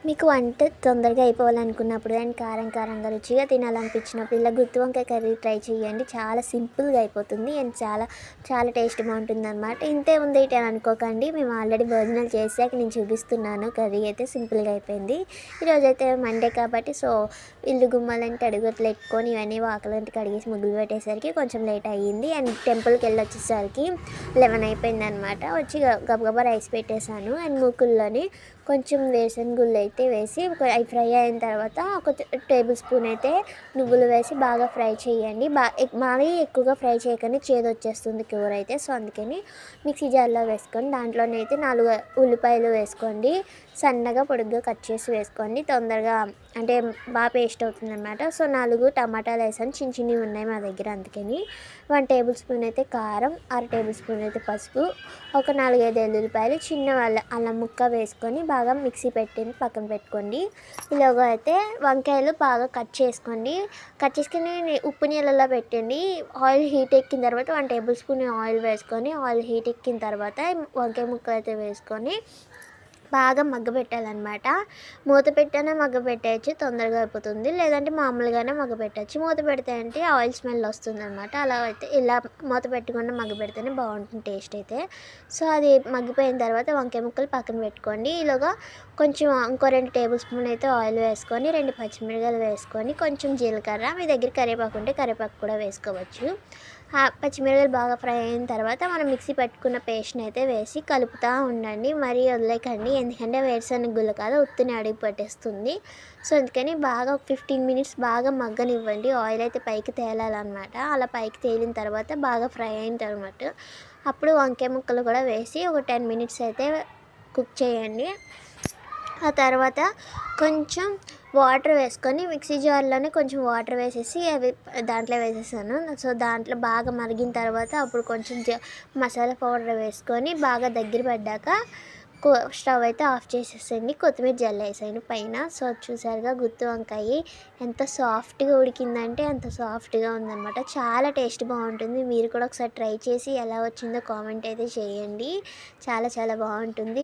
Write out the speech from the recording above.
మీకు వంట తొందరగా అయిపోవాలనుకున్నప్పుడు అండ్ కారంగా రుచిగా తినాలనిపించినప్పుడు ఇలా గుత్తి వంకాయ కర్రీ ట్రై చేయండి. చాలా సింపుల్‌గా అయిపోతుంది అండ్ చాలా చాలా టేస్ట్ బావుంటుందనమాట. ఇంతే ఉంది ఇటు అని అనుకోకండి. మేము ఆల్రెడీ భోజనాలు చేసాక నేను చూపిస్తున్నాను. కర్రీ అయితే సింపుల్‌గా అయిపోయింది. ఈరోజైతే మండే కాబట్టి ఇల్లు గుమ్మాలంటే అడుగుట్లు ఎట్టుకొని ఇవన్నీ వాకిలంతా కడిగేసి ముగ్గులు పెట్టేసరికి కొంచెం లేట్ అయ్యింది. అండ్ టెంపుల్‌కెళ్ళొచ్చేసరికి 11 అయిపోయిందనమాట. వచ్చి గబగబా రైస్ పెట్టేశాను. అండ్ మూకుల్లోని కొంచెం వేరుశనగ గుళ్ళు అయితే వేసి అవి ఫ్రై అయిన తర్వాత ఒక టేబుల్ స్పూన్ అయితే నువ్వులు వేసి బాగా ఫ్రై చేయండి. మరీ ఎక్కువగా ఫ్రై చేయకండి, చేదొచ్చేస్తుంది కూర అయితే. అందుకని మిక్సీ జార్లో వేసుకొని దాంట్లోనైతే 4 ఉల్లిపాయలు వేసుకోండి. సన్నగా పొడుగ్గా కట్ చేసి వేసుకోండి. తొందరగా అంటే బాగా పేస్ట్ అవుతుందన్నమాట. 4 టమాటాలు వేసాను. చిన్నవి ఉన్నాయి మా దగ్గర, అందుకని 1 టేబుల్ స్పూన్ అయితే కారం, అర టేబుల్ స్పూన్ అయితే పసుపు, ఒక 4, 5 ఎల్లుల్లిపాయలు చిన్న అల్లం ముక్క వేసుకొని బాగా మిక్సీ పెట్టి పక్కన పెట్టుకోండి. ఇలాగ అయితే వంకాయలు బాగా కట్ చేసుకోండి. కట్ చేసుకుని ఉప్పు నీళ్ళలో పెట్టండి. ఆయిల్ హీట్ ఎక్కిన తర్వాత 1 టేబుల్ స్పూన్ ఆయిల్ వేసుకొని ఆయిల్ హీట్ ఎక్కిన తర్వాత వంకాయ ముక్కలు అయితే వేసుకొని బాగా మగ్గబెట్టాలన్నమాట. మూత పెట్టైనా మగ్గబెట్టేయచ్చు, తొందరగా అయిపోతుంది. లేదంటే మామూలుగానే మగ్గబెట్టచ్చు. మూత పెడితే అంటే ఆయిల్ స్మెల్ వస్తుందన్నమాట. అలా అయితే ఇలా మూత పెట్టకుండా మగ్గబెడితేనే బాగుంటుంది టేస్ట్ అయితే. అది మగ్గిపోయిన తర్వాత వంకాయ ముక్కలు పక్కన పెట్టుకోండి. ఈలోగా కొంచెం ఇంకో 2 టేబుల్ స్పూన్ అయితే ఆయిల్ వేసుకొని 2 పచ్చిమిరపకాయలు వేసుకొని కొంచెం జీలకర్ర, మీ దగ్గర కరివేపాకు ఉంటే కరివేపాకు కూడా వేసుకోవచ్చు. పచ్చిమిరపకాయలు బాగా ఫ్రై అయిన తర్వాత మనం మిక్సీ పెట్టుకున్న పేస్ట్ని అయితే వేసి కలుపుతూ ఉండండి. మరీ వదిలేకండి, ఎందుకంటే వేరుశనగ గుళ్ళు కాదు, ఉత్తిని అడుగు పట్టేస్తుంది. అందుకని బాగా ఒక 15 మినిట్స్ బాగా మగ్గనివ్వండి. ఆయిల్ అయితే పైకి తేలాలన్నమాట. అలా పైకి తేలిన తర్వాత బాగా ఫ్రై అయిన తర్వాత అప్పుడు వంకాయ ముక్కలు కూడా వేసి ఒక 10 మినిట్స్ అయితే కుక్ చేయండి. ఆ తర్వాత కొంచెం వాటర్ వేసుకొని మిక్సీ జార్లోనే కొంచెం వాటర్ వేసేసి అవి దాంట్లో వేసేసాను. దాంట్లో బాగా మరిగిన తర్వాత అప్పుడు కొంచెం మసాలా పౌడర్ వేసుకొని బాగా దగ్గర పడ్డాక స్టవ్ అయితే ఆఫ్ చేసేసేయండి. కొత్తిమీర జల్లేసేయండి పైన. చూసారుగా గుత్తి వంకాయ ఎంత సాఫ్ట్గా ఉడికిందంటే అంత సాఫ్ట్గా ఉందన్నమాట. చాలా టేస్ట్ బాగుంటుంది. మీరు కూడా ఒకసారి ట్రై చేసి ఎలా వచ్చిందో కామెంట్ అయితే చేయండి. చాలా చాలా బాగుంటుంది.